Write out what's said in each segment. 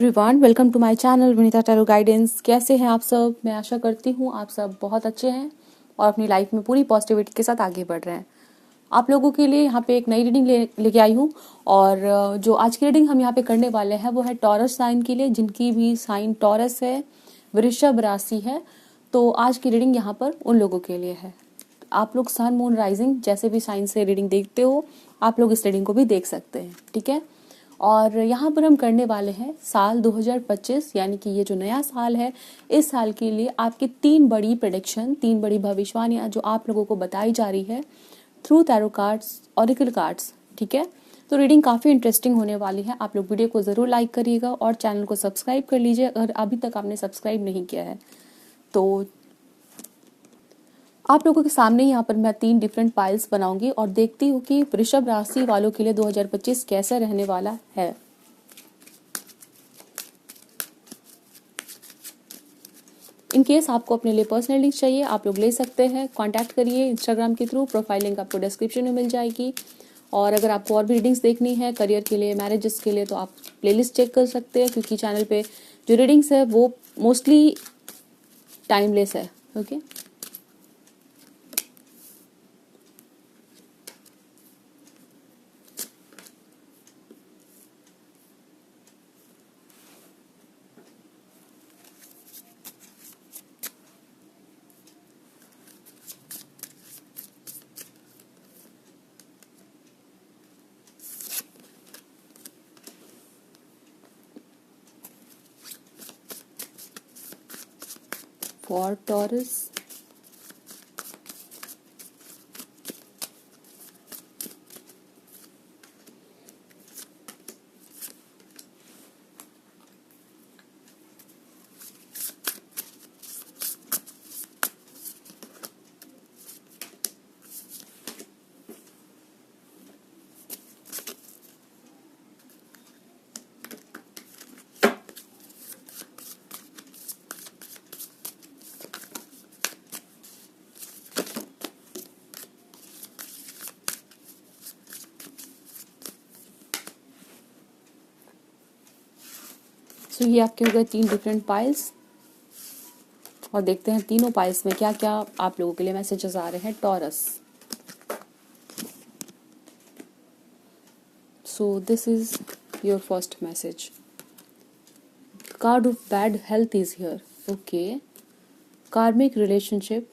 Everyone, welcome to my channel Vinita tarot guidance. कैसे हैं आप सब? मैं आशा करती हूँ आप सब बहुत अच्छे हैं और अपनी लाइफ में पूरी पॉजिटिविटी के साथ आगे बढ़ रहे हैं। आप लोगों के लिए यहाँ पे एक नई रीडिंग लेके आई हूँ और जो आज की रीडिंग हम यहाँ पे करने वाले हैं वो है टॉरस साइन के लिए, जिनकी भी साइन टॉरस है, वृषभ राशि है। तो आज की रीडिंग यहाँ पर उन लोगों के लिए है। आप लोग सन मून राइजिंग जैसे भी साइन से रीडिंग देखते हो, आप लोग इस रीडिंग को भी देख सकते हैं, ठीक है। और यहाँ पर हम करने वाले हैं साल 2025, यानी कि ये जो नया साल है, इस साल के लिए आपकी तीन बड़ी प्रेडिक्शन, तीन बड़ी भविष्यवाणियां जो आप लोगों को बताई जा रही है through tarot cards, oracle cards, ठीक है। तो रीडिंग काफ़ी इंटरेस्टिंग होने वाली है। आप लोग वीडियो को ज़रूर लाइक करिएगा और चैनल को सब्सक्राइब कर लीजिए अगर अभी तक आपने सब्सक्राइब नहीं किया है तो। आप लोगों के सामने यहाँ पर मैं तीन डिफरेंट पाइल्स बनाऊंगी और देखती हूँ कि वृषभ राशि वालों के लिए 2025 कैसा रहने वाला है। इन केस आपको अपने लिए पर्सनल लिंक चाहिए, आप लोग ले सकते हैं, कांटेक्ट करिए इंस्टाग्राम के थ्रू। प्रोफाइल लिंक आपको डिस्क्रिप्शन में मिल जाएगी। और अगर आपको और भी रीडिंग्स देखनी है करियर के लिए, मैरिजेस के लिए, तो आप प्लेलिस्ट चेक कर सकते हैं, क्योंकि चैनल पे जो रीडिंग्स है वो मोस्टली टाइमलेस है। ओके, फॉर टॉरस, तो ये आपके हो गए तीन डिफरेंट पाइल्स और देखते हैं तीनों पाइल्स में क्या क्या आप लोगों के लिए मैसेजेस आ रहे हैं taurus. So this is your first message. Card of bad health is here. Okay. Karmic relationship.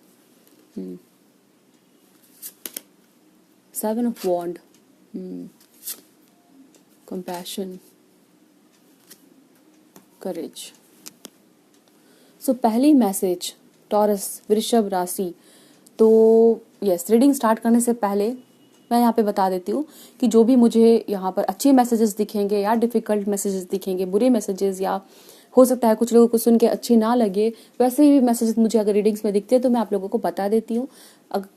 Seven of Wand. Compassion. Courage. So पहली मैसेज टॉरस वृषभ राशि। तो यस, रीडिंग स्टार्ट करने से पहले मैं यहाँ पे बता देती हूँ कि जो भी मुझे यहाँ पर अच्छे मैसेजेस दिखेंगे या डिफिकल्ट मैसेजेस दिखेंगे, बुरे मैसेजेस, या हो सकता है कुछ लोगों को सुन के अच्छे ना लगे, वैसे ही मैसेजेस मुझे अगर रीडिंग्स में दिखते हैं तो मैं आप लोगों को बता देती हूँ।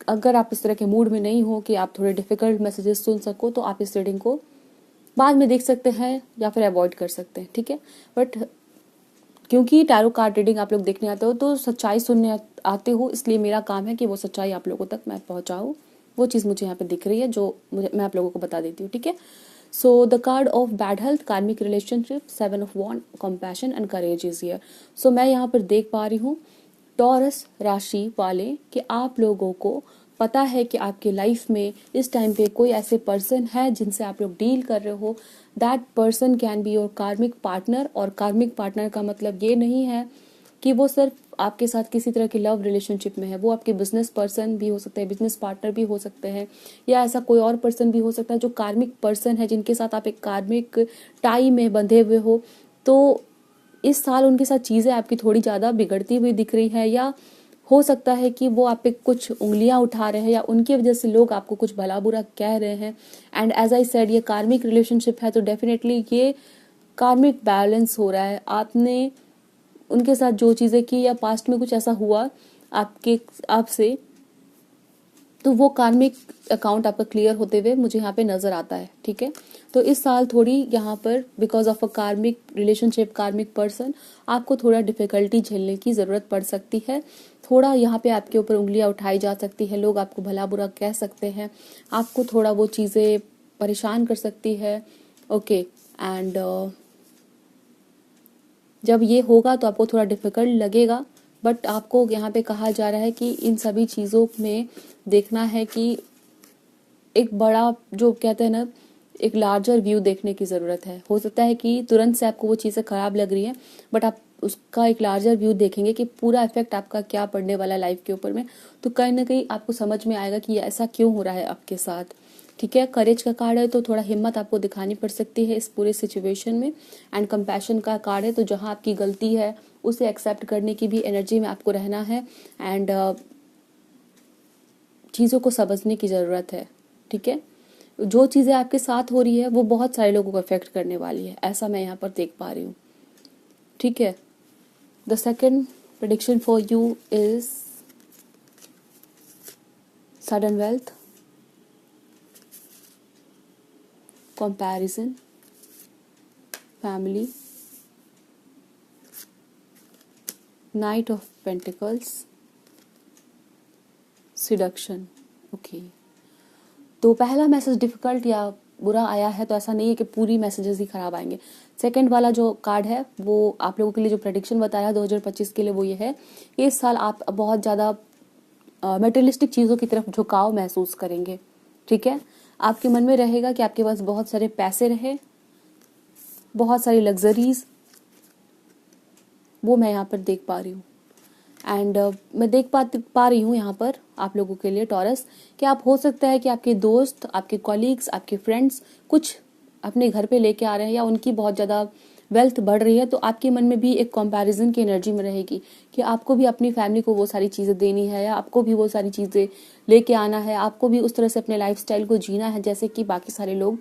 अगर आप इस तरह के मूड में नहीं हो कि आप थोड़े डिफिकल्ट मैसेजेस सुन सको, तो आप इस रीडिंग को बाद में देख सकते हैं या फिर अवॉइड कर सकते हैं, ठीक है। बट क्योंकि टैरो कार्ड रीडिंग आप लोग देखने आते हो तो सच्चाई सुनने आते हो, इसलिए मेरा काम है कि वो सच्चाई आप लोगों तक मैं पहुंचाऊं। वो चीज़ मुझे यहाँ पे दिख रही है जो मैं आप लोगों को बता देती हूँ, ठीक है। So the card of bad health, karmic relationship, seven of wand, compassion and courage is here. So मैं यहाँ पर देख पा रही हूँ टॉरस राशि वाले कि आप लोगों को पता है कि आपके लाइफ में इस टाइम पे कोई ऐसे पर्सन है जिनसे आप लोग डील कर रहे हो। That person can be your कार्मिक पार्टनर, और कार्मिक पार्टनर का मतलब ये नहीं है कि वो सिर्फ आपके साथ किसी तरह की लव रिलेशनशिप में है। वो आपके बिजनेस पर्सन भी हो सकते हैं, बिजनेस पार्टनर भी हो सकते हैं, या ऐसा कोई और पर्सन भी हो सकता है जो कार्मिक पर्सन है, जिनके साथ आप एक कार्मिक टाई में बंधे हुए हो। तो इस साल उनके साथ चीज़ें आपकी थोड़ी ज़्यादा बिगड़ती हुई दिख रही है, या हो सकता है कि वो आप पे कुछ उंगलियां उठा रहे हैं, या उनकी वजह से लोग आपको कुछ भला बुरा कह रहे हैं। एंड एज आई सेड, ये कार्मिक रिलेशनशिप है, तो डेफिनेटली ये कार्मिक बैलेंस हो रहा है। आपने उनके साथ जो चीज़ें की या पास्ट में कुछ ऐसा हुआ आपसे, तो वो कार्मिक अकाउंट आपका क्लियर होते हुए मुझे यहाँ पे नजर आता है, ठीक है। तो इस साल थोड़ी यहाँ पर बिकॉज ऑफ अ कार्मिक रिलेशनशिप, कार्मिक पर्सन, आपको थोड़ा डिफिकल्टी झेलने की ज़रूरत पड़ सकती है। थोड़ा यहाँ पे आपके ऊपर उंगलियां उठाई जा सकती है, लोग आपको भला बुरा कह सकते हैं, आपको थोड़ा वो चीज़ें परेशान कर सकती है। ओके, एंड जब ये होगा तो आपको थोड़ा डिफिकल्ट लगेगा, बट आपको यहाँ पे कहा जा रहा है कि इन सभी चीज़ों में देखना है कि एक बड़ा, जो कहते हैं ना, एक लार्जर व्यू देखने की ज़रूरत है। हो सकता है कि तुरंत से आपको वो चीज़ें ख़राब लग रही हैं, बट आप उसका एक लार्जर व्यू देखेंगे कि पूरा इफेक्ट आपका क्या पड़ने वाला है लाइफ के ऊपर में, तो कहीं ना कहीं आपको समझ में आएगा कि ऐसा क्यों हो रहा है आपके साथ। ठीक है, करेज का कार्ड है तो थोड़ा हिम्मत आपको दिखानी पड़ सकती है इस पूरे सिचुएशन में। एंड कंपैशन का कार्ड है तो जहाँ आपकी गलती है उसे एक्सेप्ट करने की भी एनर्जी में आपको रहना है। एंड चीज़ों को समझने की ज़रूरत है। ठीक है, जो चीज़ें आपके साथ हो रही है वो बहुत सारे लोगों को अफेक्ट करने वाली है, ऐसा मैं यहाँ पर देख पा रही हूँ। ठीक है, the second prediction for you is sudden wealth, comparison, family, night of pentacles, seduction. Okay, तो पहला मैसेज डिफिकल्ट या बुरा आया है तो ऐसा नहीं है कि पूरी मैसेजेस ही खराब आएंगे। सेकंड वाला जो कार्ड है वो आप लोगों के लिए जो प्रेडिक्शन बताया 2025 के लिए वो ये है, इस साल आप बहुत ज़्यादा मटेरियलिस्टिक चीज़ों की तरफ झुकाव महसूस करेंगे। ठीक है, आपके मन में रहेगा कि आपके पास बहुत सारे पैसे रहे, बहुत सारी लग्जरीज, वो मैं यहाँ पर देख पा रही हूँ। एंड मैं देख पा रही हूँ यहाँ पर आप लोगों के लिए टॉरस, कि आप, हो सकता है कि आपके दोस्त, आपके कॉलीग्स, आपके फ्रेंड्स कुछ अपने घर पे लेके आ रहे हैं या उनकी बहुत ज़्यादा वेल्थ बढ़ रही है, तो आपके मन में भी एक कंपैरिजन की एनर्जी में रहेगी कि आपको भी अपनी फैमिली को वो सारी चीज़ें देनी है या आपको भी वो सारी चीज़ें लेके आना है, आपको भी उस तरह से अपने लाइफस्टाइल को जीना है जैसे कि बाकी सारे लोग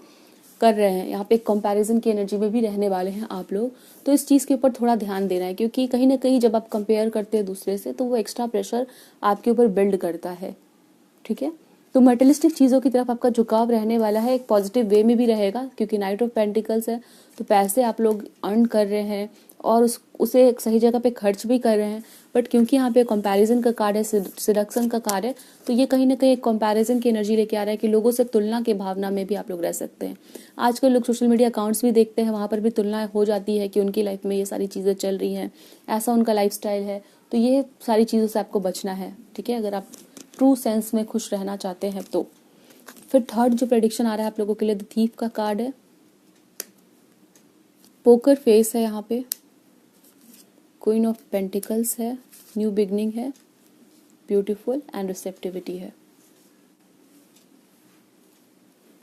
कर रहे हैं। यहाँ पे एक कंपैरिजन की एनर्जी में भी रहने वाले हैं आप लोग, तो इस चीज़ के ऊपर थोड़ा ध्यान देना है, क्योंकि कहीं ना कहीं जब आप कंपेयर करते हैं दूसरे से तो वो एक्स्ट्रा प्रेशर आपके ऊपर बिल्ड करता है। ठीक है, तो मटेरियलिस्टिक चीज़ों की तरफ आपका झुकाव रहने वाला है, एक पॉजिटिव वे में भी रहेगा क्योंकि नाइट ऑफ पेंटिकल्स है, तो पैसे आप लोग अर्न कर रहे हैं और उसे एक सही जगह पे खर्च भी कर रहे हैं। बट क्योंकि यहाँ पे कंपैरिजन का कार्ड है, सिडक्शन का कार्ड है, तो ये कहीं ना कहीं एक कंपैरिजन की एनर्जी लेके आ रहा है कि लोगों से तुलना के भावना में भी आप लोग रह सकते हैं। आजकल लोग सोशल मीडिया अकाउंट्स भी देखते हैं, वहाँ पर भी तुलना हो जाती है कि उनकी लाइफ में ये सारी चीज़ें चल रही हैं, ऐसा उनका लाइफस्टाइल है, तो ये सारी चीज़ों से आपको बचना है। ठीक है, अगर आप ट्रू सेंस में खुश रहना चाहते हैं तो। फिर थर्ड जो प्रेडिक्शन आ रहा है आप लोगों के लिए, द थीफ का कार्ड है, पोकर फेस है यहाँ पे, क्वीन ऑफ पेंटिकल्स है, न्यू बिगनिंग है, ब्यूटीफुल एंड रिसेप्टिविटी है।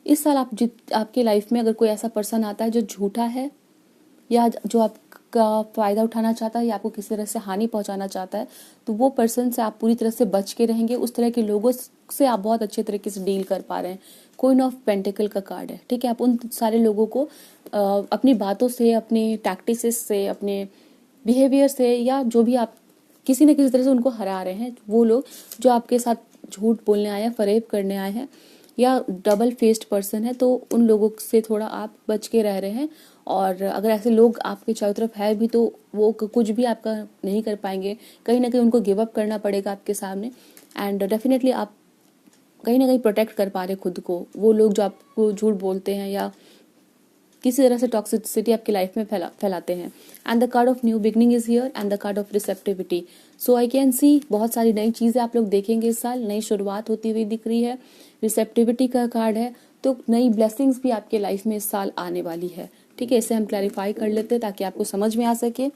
इस साल आपके लाइफ में अगर कोई ऐसा पर्सन आता है जो झूठा है या जो आपका फ़ायदा उठाना चाहता है या आपको किसी तरह से हानि पहुंचाना चाहता है, तो वो पर्सन से आप पूरी तरह से बच के रहेंगे। उस तरह के लोगों से आप बहुत अच्छे तरीके से डील कर पा रहे हैं। क्वीन ऑफ पेंटिकल का कार्ड है। ठीक है, आप उन सारे लोगों को अपनी बातों से, अपने टैक्टिसेस से, अपने बिहेवियर से, या जो भी आप किसी न किसी तरह से उनको हरा रहे हैं, वो लोग जो आपके साथ झूठ बोलने आए हैं, फरेब करने आए हैं या डबल फेस्ड पर्सन है, तो उन लोगों से थोड़ा आप बच के रह रहे हैं। और अगर ऐसे लोग आपके चारों तरफ है भी तो वो कुछ भी आपका नहीं कर पाएंगे, कहीं ना कहीं उनको गिव अप करना पड़ेगा आपके सामने। एंड डेफिनेटली आप कहीं ना कहीं प्रोटेक्ट कर पा रहे खुद को। वो लोग जो आपको झूठ बोलते हैं या किसी तरह से टॉक्सिसिटी आपकी लाइफ में फैलाते हैं। And the card of new beginning is here and the card of receptivity. So I can see बहुत सारी नई चीज़ें आप लोग देखेंगे इस साल, नई शुरुआत होती हुई दिख रही है। रिसेप्टिविटी का कार्ड है, तो नई ब्लेसिंग्स भी आपके लाइफ में इस साल आने वाली है। ठीक है, इसे हम क्लैरिफाई कर लेते हैं ताकि आपको समझ में आ सके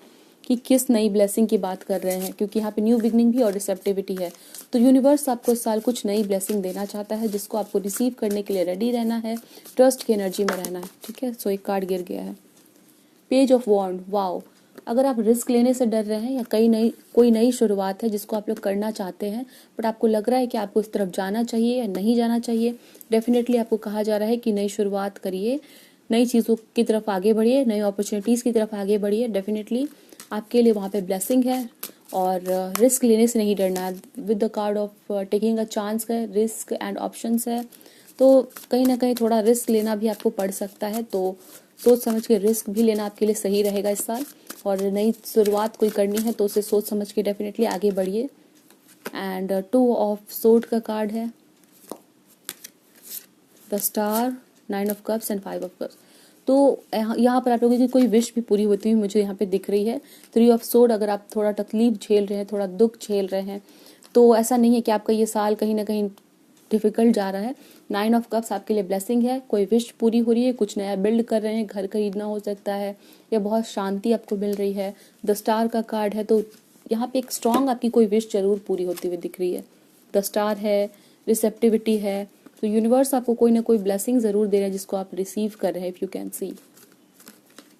कि किस नई ब्लेसिंग की बात कर रहे हैं, क्योंकि यहाँ पे न्यू बिगनिंग भी और रिसेप्टिविटी है। तो यूनिवर्स आपको इस साल कुछ नई ब्लेसिंग देना चाहता है जिसको आपको रिसीव करने के लिए रेडी रहना है, ट्रस्ट की एनर्जी में रहना है। ठीक है, सो एक कार्ड गिर गया है, पेज ऑफ वॉन्ड। वाओ, अगर आप रिस्क लेने से डर रहे हैं या कोई नई शुरुआत है जिसको आप लोग करना चाहते हैं बट आपको लग रहा है कि आपको इस तरफ जाना चाहिए या नहीं जाना चाहिए, डेफिनेटली आपको कहा जा रहा है कि नई शुरुआत करिए, नई चीज़ों की तरफ आगे बढ़िए, नई अपॉर्चुनिटीज़ की तरफ आगे बढ़िए। डेफिनेटली आपके लिए वहाँ पे ब्लेसिंग है और रिस्क लेने से नहीं डरना है। With the card of taking a chance का रिस्क एंड ऑप्शंस है, तो कहीं ना कहीं थोड़ा रिस्क लेना भी आपको पड़ सकता है, तो सोच समझ के रिस्क भी लेना आपके लिए सही रहेगा इस साल। और नई शुरुआत कोई करनी है तो उसे सोच समझ के डेफिनेटली आगे बढ़िए। एंड 2 ऑफ सोर्ड का कार्ड है, the star, 9 of cups and 5 of cups. तो यहाँ पर आप लोगों की कोई विश भी पूरी होती हुई मुझे यहाँ पे दिख रही है। 3 ऑफ सोर्ड, अगर आप थोड़ा तकलीफ झेल रहे हैं, थोड़ा दुख झेल रहे हैं, तो ऐसा नहीं है कि आपका ये साल कहीं ना कहीं डिफिकल्ट जा रहा है। 9 ऑफ कप्स आपके लिए ब्लेसिंग है, कोई विश पूरी हो रही है, कुछ नया बिल्ड कर रहे हैं, घर खरीदना हो सकता है, या बहुत शांति आपको मिल रही है। द स्टार का कार्ड है, तो यहाँ पे एक स्ट्रांग आपकी कोई विश जरूर पूरी होती हुई दिख रही है। द स्टार है, रिसेप्टिविटी है, तो यूनिवर्स आपको कोई ना कोई ब्लेसिंग जरूर दे रहा है जिसको आप रिसीव कर रहे हैं, इफ यू कैन सी।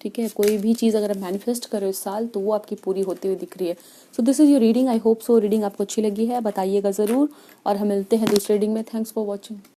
ठीक है, कोई भी चीज़ अगर आप मैनिफेस्ट करो इस साल तो वो आपकी पूरी होती हुई दिख रही है। So this is your reading. I hope so reading आपको अच्छी लगी है, बताइएगा ज़रूर, और हम मिलते हैं दूसरी रीडिंग में। Thanks for watching.